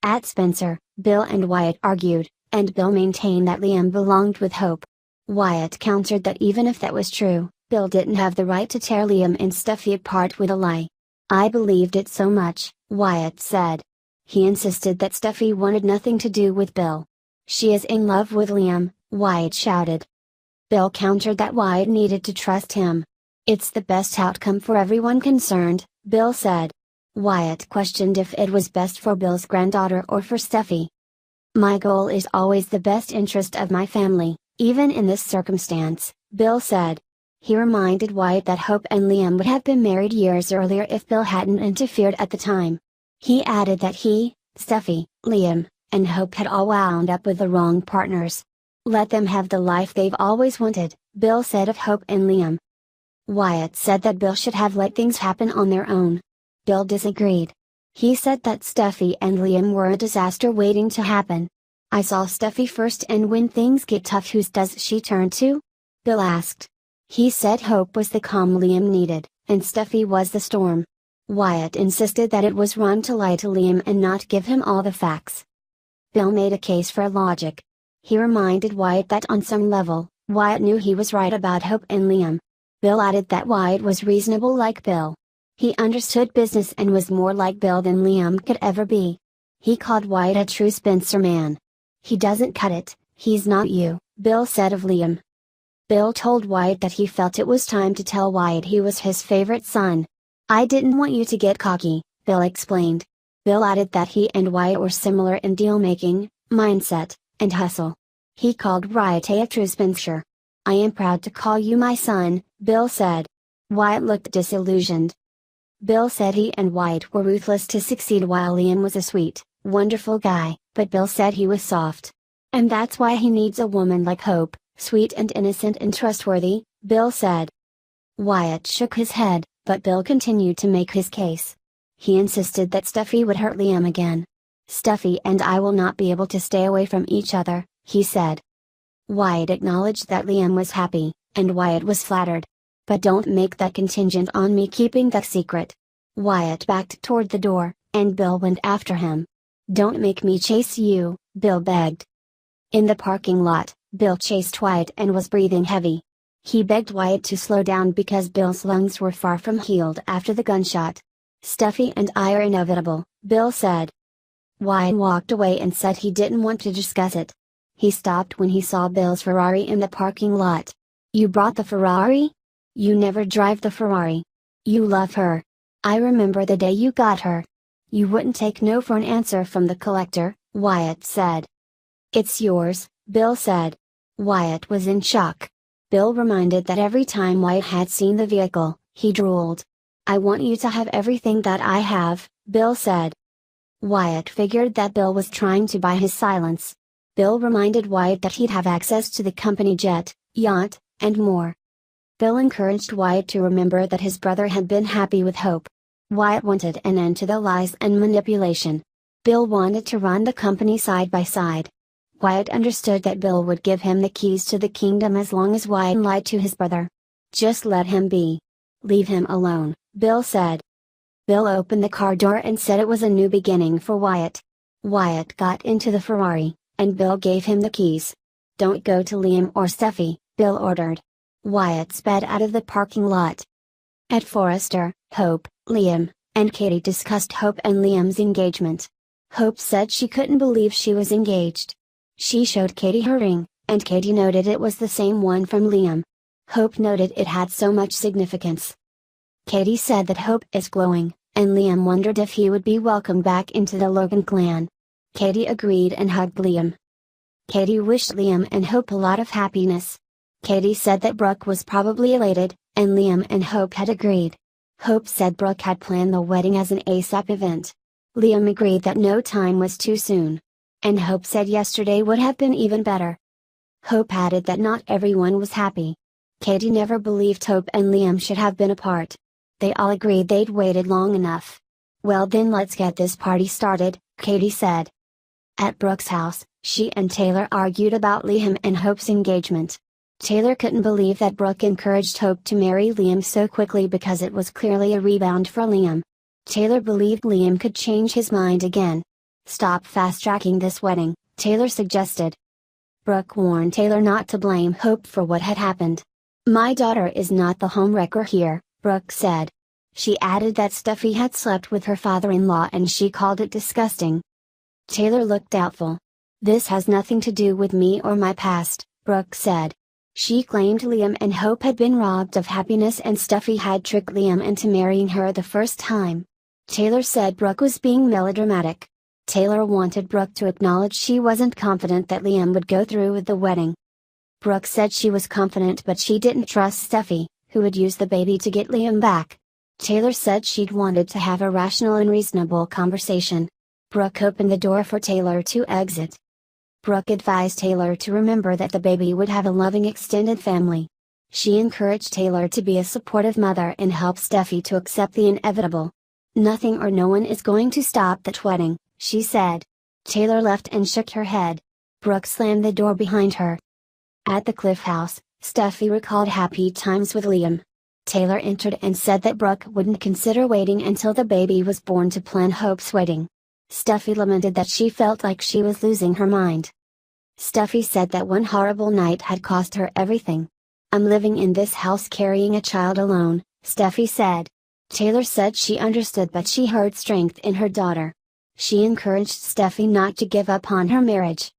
At Spencer, Bill and Wyatt argued, and Bill maintained that Liam belonged with Hope. Wyatt countered that even if that was true, Bill didn't have the right to tear Liam and Steffi apart with a lie. I believed it so much, Wyatt said. He insisted that Steffi wanted nothing to do with Bill. She is in love with Liam, Wyatt shouted. Bill countered that Wyatt needed to trust him. It's the best outcome for everyone concerned, Bill said. Wyatt questioned if it was best for Bill's granddaughter or for Steffi. My goal is always the best interest of my family, even in this circumstance, Bill said. He reminded Wyatt that Hope and Liam would have been married years earlier if Bill hadn't interfered at the time. He added that he, Steffi, Liam, and Hope had all wound up with the wrong partners. Let them have the life they've always wanted, Bill said of Hope and Liam. Wyatt said that Bill should have let things happen on their own. Bill disagreed. He said that Steffi and Liam were a disaster waiting to happen. I saw Steffi first, and when things get tough, who does she turn to? Bill asked. He said Hope was the calm Liam needed, and Steffi was the storm. Wyatt insisted that it was wrong to lie to Liam and not give him all the facts. Bill made a case for logic. He reminded Wyatt that on some level, Wyatt knew he was right about Hope and Liam. Bill added that Wyatt was reasonable like Bill. He understood business and was more like Bill than Liam could ever be. He called Wyatt a true Spencer man. He doesn't cut it, he's not you, Bill said of Liam. Bill told Wyatt that he felt it was time to tell Wyatt he was his favorite son. I didn't want you to get cocky, Bill explained. Bill added that he and Wyatt were similar in deal-making, mindset, and hustle. He called Wyatt a true Spencer. I am proud to call you my son, Bill said. Wyatt looked disillusioned. Bill said he and Wyatt were ruthless to succeed, while Liam was a sweet, wonderful guy, but Bill said he was soft. And that's why he needs a woman like Hope, sweet and innocent and trustworthy, Bill said. Wyatt shook his head, but Bill continued to make his case. He insisted that Steffi would hurt Liam again. Steffi and I will not be able to stay away from each other, he said. Wyatt acknowledged that Liam was happy, and Wyatt was flattered. But don't make that contingent on me keeping that secret. Wyatt backed toward the door, and Bill went after him. Don't make me chase you, Bill begged. In the parking lot, Bill chased Wyatt and was breathing heavy. He begged Wyatt to slow down because Bill's lungs were far from healed after the gunshot. Steffi and I are inevitable, Bill said. Wyatt walked away and said he didn't want to discuss it. He stopped when he saw Bill's Ferrari in the parking lot. You brought the Ferrari? You never drive the Ferrari. You love her. I remember the day you got her. You wouldn't take no for an answer from the collector, Wyatt said. It's yours, Bill said. Wyatt was in shock. Bill reminded that every time Wyatt had seen the vehicle, he drooled. I want you to have everything that I have, Bill said. Wyatt figured that Bill was trying to buy his silence. Bill reminded Wyatt that he'd have access to the company jet, yacht, and more. Bill encouraged Wyatt to remember that his brother had been happy with Hope. Wyatt wanted an end to the lies and manipulation. Bill wanted to run the company side by side. Wyatt understood that Bill would give him the keys to the kingdom as long as Wyatt lied to his brother. Just let him be. Leave him alone, Bill said. Bill opened the car door and said it was a new beginning for Wyatt. Wyatt got into the Ferrari, and Bill gave him the keys. Don't go to Liam or Steffi, Bill ordered. Wyatt sped out of the parking lot. At Forrester, Hope, Liam, and Katie discussed Hope and Liam's engagement. Hope said she couldn't believe she was engaged. She showed Katie her ring, and Katie noted it was the same one from Liam. Hope noted it had so much significance. Katie said that Hope is glowing, and Liam wondered if he would be welcomed back into the Logan clan. Katie agreed and hugged Liam. Katie wished Liam and Hope a lot of happiness. Katie said that Brooke was probably elated, and Liam and Hope had agreed. Hope said Brooke had planned the wedding as an ASAP event. Liam agreed that no time was too soon. And Hope said yesterday would have been even better. Hope added that not everyone was happy. Katie never believed Hope and Liam should have been apart. They all agreed they'd waited long enough. Well then, let's get this party started, Katie said. At Brooke's house, she and Taylor argued about Liam and Hope's engagement. Taylor couldn't believe that Brooke encouraged Hope to marry Liam so quickly because it was clearly a rebound for Liam. Taylor believed Liam could change his mind again. "Stop fast-tracking this wedding," Taylor suggested. Brooke warned Taylor not to blame Hope for what had happened. "My daughter is not the homewrecker here," Brooke said. She added that Steffi had slept with her father-in-law and she called it disgusting. Taylor looked doubtful. "This has nothing to do with me or my past," Brooke said. She claimed Liam and Hope had been robbed of happiness and Steffi had tricked Liam into marrying her the first time. Taylor said Brooke was being melodramatic. Taylor wanted Brooke to acknowledge she wasn't confident that Liam would go through with the wedding. Brooke said she was confident but she didn't trust Steffi, who would use the baby to get Liam back. Taylor said she'd wanted to have a rational and reasonable conversation. Brooke opened the door for Taylor to exit. Brooke advised Taylor to remember that the baby would have a loving extended family. She encouraged Taylor to be a supportive mother and help Steffi to accept the inevitable. "Nothing or no one is going to stop that wedding," she said. Taylor left and shook her head. Brooke slammed the door behind her. At the Cliff House, Steffi recalled happy times with Liam. Taylor entered and said that Brooke wouldn't consider waiting until the baby was born to plan Hope's wedding. Steffi lamented that she felt like she was losing her mind. Steffi said that one horrible night had cost her everything. "I'm living in this house carrying a child alone," Steffi said. Taylor said she understood but she heard strength in her daughter. She encouraged Steffi not to give up on her marriage.